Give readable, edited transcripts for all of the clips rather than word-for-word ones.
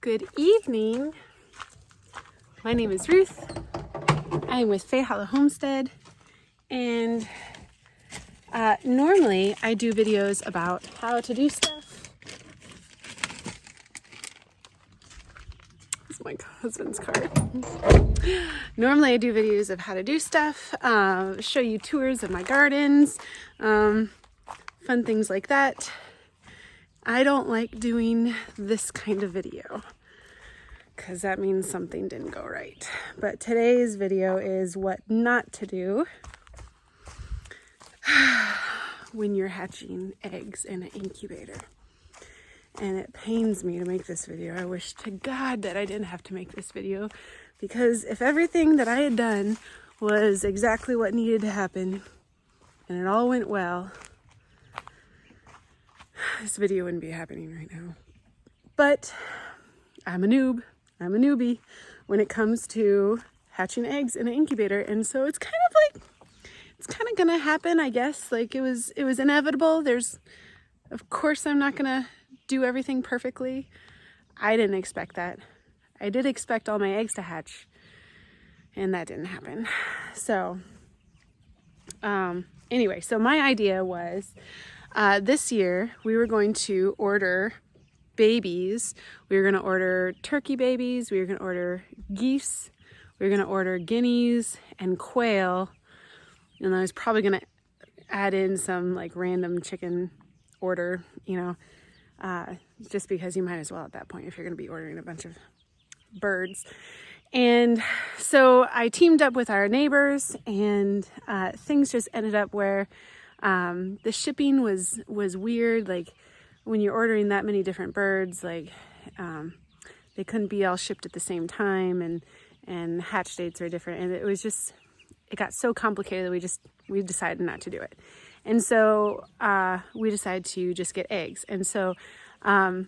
Good evening. My name is Ruth. I'm with Fae Hollow Homestead, and normally I do videos about how to do stuff. This is my husband's car. Normally I do videos of how to do stuff, show you tours of my gardens, fun things like that. I don't like doing this kind of video because that means something didn't go right. But today's video is what not to do when you're hatching eggs in an incubator. And it pains me to make this video. I wish to God that I didn't have to make this video, because if everything that I had done was exactly what needed to happen and it all went well, this video wouldn't be happening right now. But I'm a noob. I'm a newbie when it comes to hatching eggs in an incubator, and so it's kind of gonna happen, I guess. Like it was inevitable. Of course I'm not gonna do everything perfectly. I didn't expect that. I did expect all my eggs to hatch, and that didn't happen. So anyway, so my idea was this year we were going to order babies. We were going to order turkey babies. We were going to order geese. We were going to order guineas and quail. And I was probably going to add in some like random chicken order, just because you might as well at that point if you're going to be ordering a bunch of birds. And so I teamed up with our neighbors, and things just ended up where the shipping was weird. Like when you're ordering that many different birds, like they couldn't be all shipped at the same time, and hatch dates are different, and it got so complicated that we decided not to do it. And so we decided to just get eggs. And so my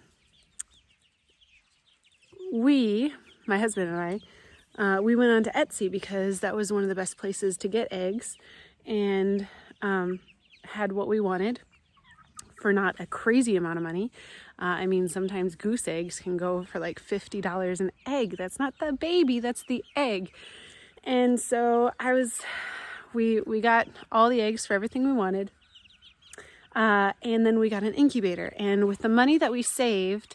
husband and I, we went on to Etsy because that was one of the best places to get eggs, and had what we wanted for not a crazy amount of money. I mean, sometimes goose eggs can go for like $50 an egg. That's not the baby, that's the egg. And so we got all the eggs for everything we wanted. And then we got an incubator. And with the money that we saved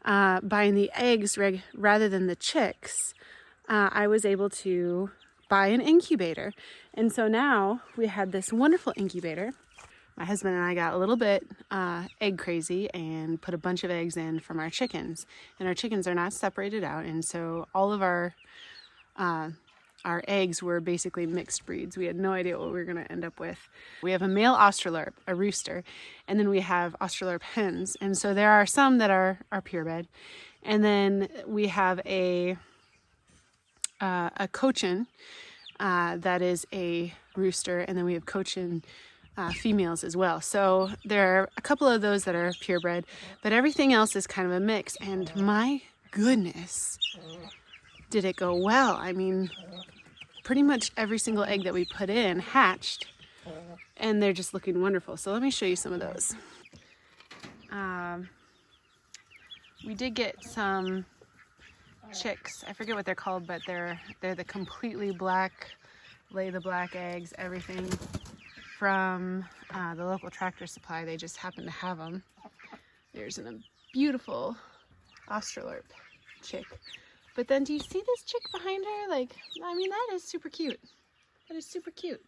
buying the eggs rather than the chicks, I was able to buy an incubator. And so now we had this wonderful incubator. My husband and I got a little bit egg crazy and put a bunch of eggs in from our chickens. And our chickens are not separated out. And so all of our eggs were basically mixed breeds. We had no idea what we were going to end up with. We have a male Australorp, a rooster, and then we have Australorp hens. And so there are some that are purebred. And then we have a cochin that is a rooster, and then we have cochin females as well. So there are a couple of those that are purebred, but everything else is kind of a mix. And my goodness, did it go well. I mean, pretty much every single egg that we put in hatched, and they're just looking wonderful. So let me show you some of those. We did get some chicks. I forget what they're called, but they're the completely black, lay the black eggs, everything from the local Tractor Supply. They just happen to have them. There's a beautiful Australorp chick. But then do you see this chick behind her? Like, I mean, that is super cute. That is super cute.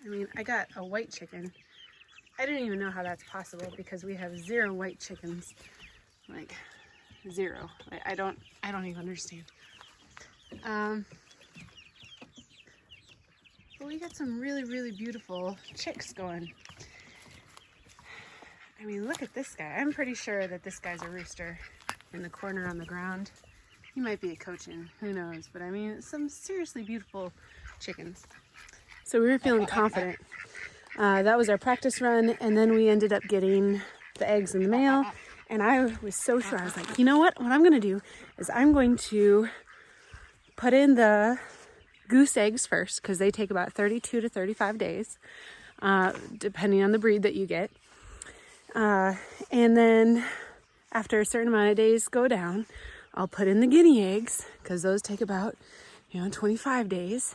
I mean, I got a white chicken. I didn't even know how that's possible because we have 0 white chickens. Like, 0. I don't even understand. But we got some really, really beautiful chicks going. I mean, look at this guy. I'm pretty sure that this guy's a rooster in the corner on the ground. He might be a cochin, who knows? But I mean, some seriously beautiful chickens. So we were feeling confident. That was our practice run, and then we ended up getting the eggs in the mail. And I was so sure. I was like, you know what? What I'm going to do is I'm going to put in the goose eggs first, because they take about 32 to 35 days, depending on the breed that you get. And then after a certain amount of days go down, I'll put in the guinea eggs, because those take about 25 days.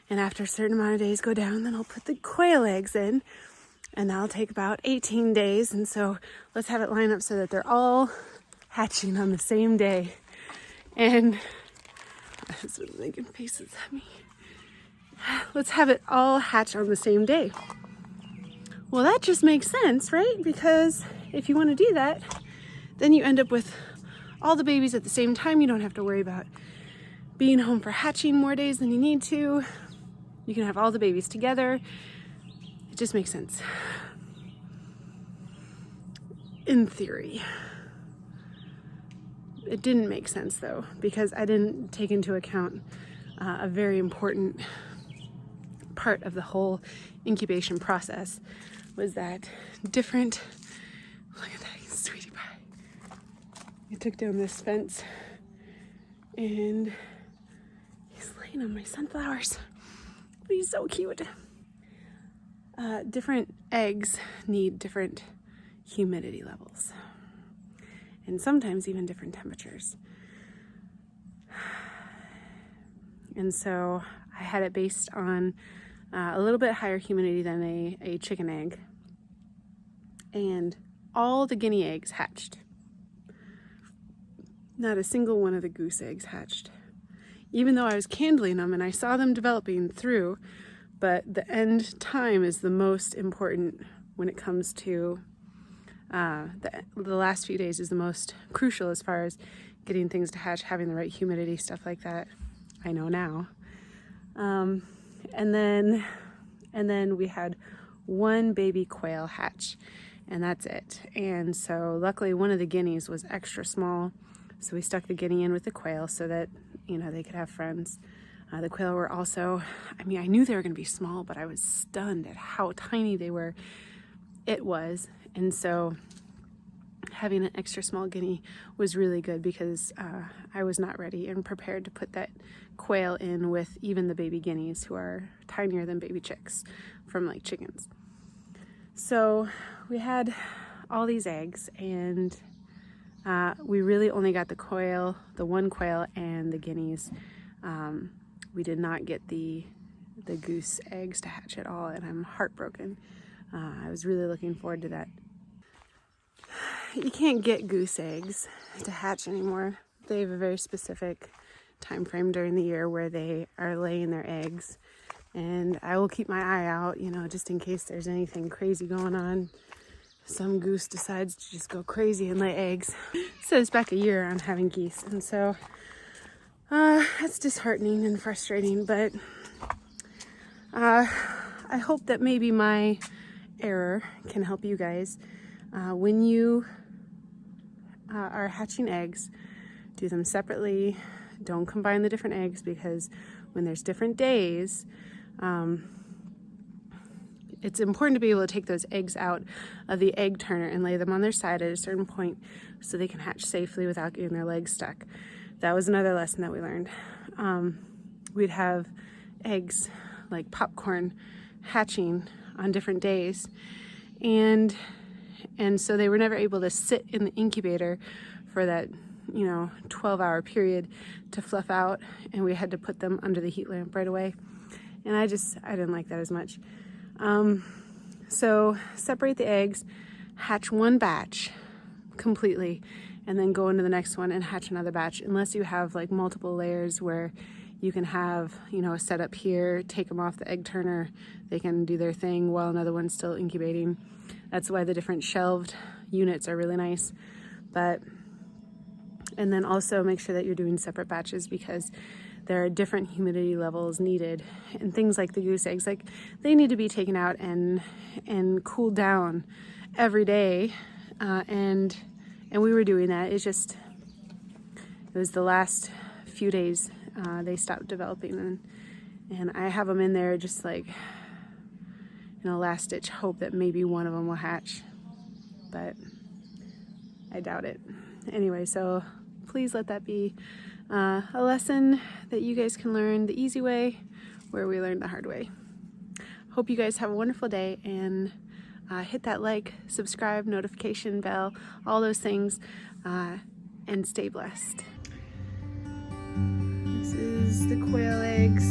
And after a certain amount of days go down, then I'll put the quail eggs in, and that'll take about 18 days. And so let's have it line up so that they're all hatching on the same day. And my husband's making faces at me. Let's have it all hatch on the same day. Well, that just makes sense, right? Because if you want to do that, then you end up with all the babies at the same time. You don't have to worry about being home for hatching more days than you need to. You can have all the babies together. It just makes sense. In theory. It didn't make sense though, because I didn't take into account a very important part of the whole incubation process was that different, look at that, sweetie pie. I took down this fence and he's laying on my sunflowers. But he's so cute. Different eggs need different humidity levels and sometimes even different temperatures. And so I had it based on a little bit higher humidity than a chicken egg. And all the guinea eggs hatched. Not a single one of the goose eggs hatched. Even though I was candling them and I saw them developing through, but the end time is the most important when it comes to the last few days is the most crucial as far as getting things to hatch, having the right humidity, stuff like that. I know now. And then we had one baby quail hatch, and that's it. And so luckily one of the guineas was extra small, so we stuck the guinea in with the quail so that they could have friends. The quail were also, I knew they were going to be small, but I was stunned at how tiny they were. It was. And so having an extra small guinea was really good because I was not ready and prepared to put that quail in with even the baby guineas, who are tinier than baby chicks from like chickens. So we had all these eggs, and we really only got the one quail and the guineas. We did not get the goose eggs to hatch at all, and I'm heartbroken. I was really looking forward to that. You can't get goose eggs to hatch anymore. They have a very specific time frame during the year where they are laying their eggs, and I will keep my eye out, just in case there's anything crazy going on. Some goose decides to just go crazy and lay eggs. So it's back a year on having geese, and so that's disheartening and frustrating, but I hope that maybe my error can help you guys. When you are hatching eggs, do them separately. Don't combine the different eggs, because when there's different days, it's important to be able to take those eggs out of the egg turner and lay them on their side at a certain point so they can hatch safely without getting their legs stuck. That was another lesson that we learned. We'd have eggs like popcorn hatching on different days, and so they were never able to sit in the incubator for that 12-hour period to fluff out, and we had to put them under the heat lamp right away, and I didn't like that as much. So separate the eggs, hatch one batch completely, and then go into the next one and hatch another batch, unless you have like multiple layers where you can have a setup here, take them off the egg turner, they can do their thing while another one's still incubating. That's why the different shelved units are really nice. And then also make sure that you're doing separate batches, because there are different humidity levels needed, and things like the goose eggs, like they need to be taken out and cooled down every day, and we were doing that. It was the last few days they stopped developing, and I have them in there just like last ditch hope that maybe one of them will hatch, but I doubt it. Anyway, so please let that be a lesson that you guys can learn the easy way, where we learned the hard way. Hope you guys have a wonderful day, and hit that like, subscribe, notification bell, all those things, and stay blessed. This is the quail eggs.